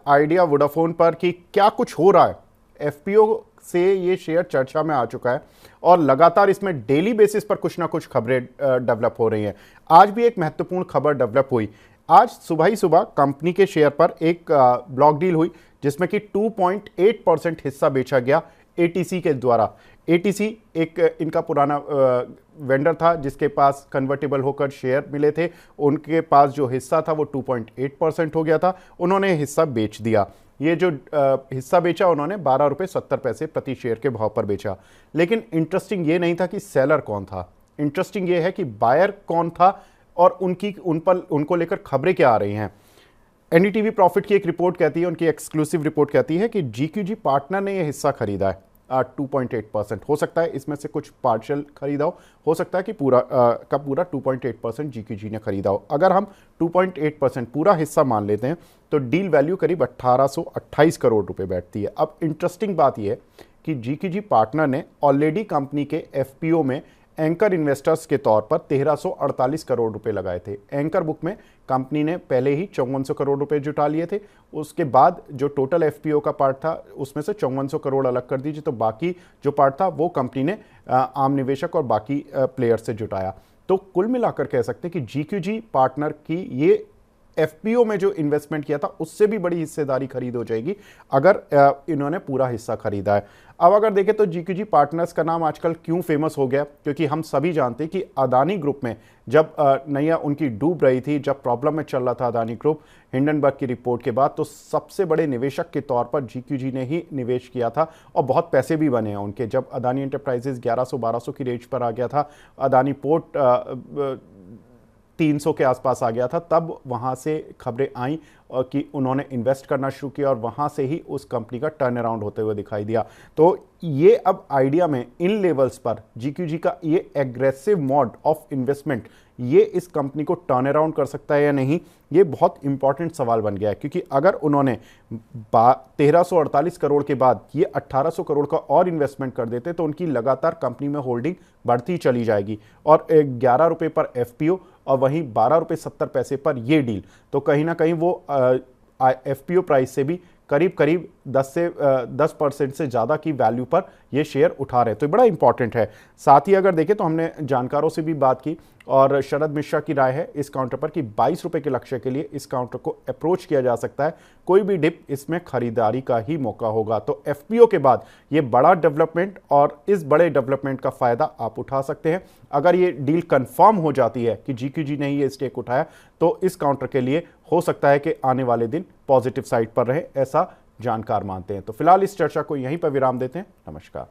Idea, Vodafone पर कि क्या कुछ हो रहा है। एफपीओ से ये शेयर चर्चा में आ चुका है और लगातार इसमें डेली बेसिस पर कुछ ना कुछ खबरें डेवलप हो रही हैं। आज भी एक महत्वपूर्ण खबर डेवलप हुई। आज सुबह ही सुबह कंपनी के शेयर पर एक ब्लॉक डील हुई जिसमें कि 2.8% हिस्सा बेचा गया एटीसी के द्वारा। एटीसी एक इनका पुराना वेंडर था जिसके पास कन्वर्टेबल होकर शेयर मिले थे। उनके पास जो हिस्सा था वो 2.8% हो गया था। उन्होंने हिस्सा बेच दिया। ये जो हिस्सा बेचा उन्होंने 12.70 रुपये प्रति शेयर के भाव पर बेचा। लेकिन इंटरेस्टिंग ये नहीं था कि सेलर कौन था, इंटरेस्टिंग ये है कि बायर कौन था और उनको लेकर खबरें क्या आ रही हैं। एनडीटीवी प्रॉफिट की एक रिपोर्ट कहती है, उनकी एक्सक्लूसिव रिपोर्ट कहती है कि जीक्यूजी पार्टनर ने यह हिस्सा खरीदा है 2.8%। हो सकता है इसमें से कुछ पार्शियल खरीदा हो सकता है कि पूरा का पूरा 2.8% जीक्यूजी ने खरीदा हो। अगर हम 2.8% पूरा हिस्सा मान लेते हैं तो डील वैल्यू करीब 1828 करोड़ रुपए बैठती है। अब इंटरेस्टिंग बात यह है कि जीक्यूजी पार्टनर ने ऑलरेडी कंपनी के एफपीओ में एंकर इन्वेस्टर्स के तौर पर 1348 करोड़ रुपए लगाए थे। एंकर बुक में कंपनी ने पहले ही 5400 करोड़ रुपए जुटा लिए थे। उसके बाद जो टोटल एफपीओ का पार्ट था उसमें से 5400 करोड़ अलग कर दीजिए तो बाकी जो पार्ट था वो कंपनी ने आम निवेशक और बाकी प्लेयर से जुटाया। तो कुल मिलाकर कह सकते हैं कि जीक्यूजी पार्टनर की ये एफपीओ में जो इन्वेस्टमेंट किया था उससे भी बड़ी हिस्सेदारी खरीद हो जाएगी अगर इन्होंने पूरा हिस्सा खरीदा है। अब अगर देखें तो जीक्यूजी पार्टनर्स का नाम आजकल क्यों फेमस हो गया, क्योंकि हम सभी जानते हैं कि अदानी ग्रुप में जब नैया उनकी डूब रही थी, जब प्रॉब्लम में चल रहा था अदानी ग्रुप हिंडनबर्ग की रिपोर्ट के बाद, तो सबसे बड़े निवेशक के तौर पर जीक्यूजी ने ही निवेश किया था और बहुत पैसे भी बने हैं उनके। जब अदानी एंटरप्राइजेज 1100-1200 की रेंज पर आ गया था, अदानी पोर्ट 300 के आसपास आ गया था, तब वहां से खबरें आई कि उन्होंने इन्वेस्ट करना शुरू किया और वहां से ही उस कंपनी का टर्न अराउंड होते हुए दिखाई दिया। तो ये अब आइडिया में इन लेवल्स पर जीक्यूजी का ये एग्रेसिव मोड ऑफ इन्वेस्टमेंट ये इस कंपनी को टर्न अराउंड कर सकता है या नहीं, ये बहुत इंपॉर्टेंट सवाल बन गया है। क्योंकि अगर उन्होंने 1348 करोड़ के बाद ये 1800 करोड़ का और इन्वेस्टमेंट कर देते तो उनकी लगातार कंपनी में होल्डिंग बढ़ती चली जाएगी और 11 रुपए पर एफपीओ और वहीं 12.70 रुपये पर ये डील, तो कहीं ना कहीं वो एफपीओ प्राइस से भी करीब करीब 10% से ज़्यादा की वैल्यू पर ये शेयर उठा रहे हैं। तो बड़ा इंपॉर्टेंट है। साथ ही अगर देखें तो हमने जानकारों से भी बात की और शरद मिश्रा की राय है इस काउंटर पर कि 22 रुपए के लक्ष्य के लिए इस काउंटर को अप्रोच किया जा सकता है। कोई भी डिप इसमें खरीदारी का ही मौका होगा। तो एफपीओ के बाद ये बड़ा डेवलपमेंट और इस बड़े डेवलपमेंट का फायदा आप उठा सकते हैं। अगर ये डील कंफर्म हो जाती है कि जीक्यूजी ने ये स्टेक उठाया तो इस काउंटर के लिए हो सकता है कि आने वाले दिन पॉजिटिव साइड पर रहे, ऐसा जानकार मानते हैं। तो फिलहाल इस चर्चा को यहीं पर विराम देते हैं। नमस्कार।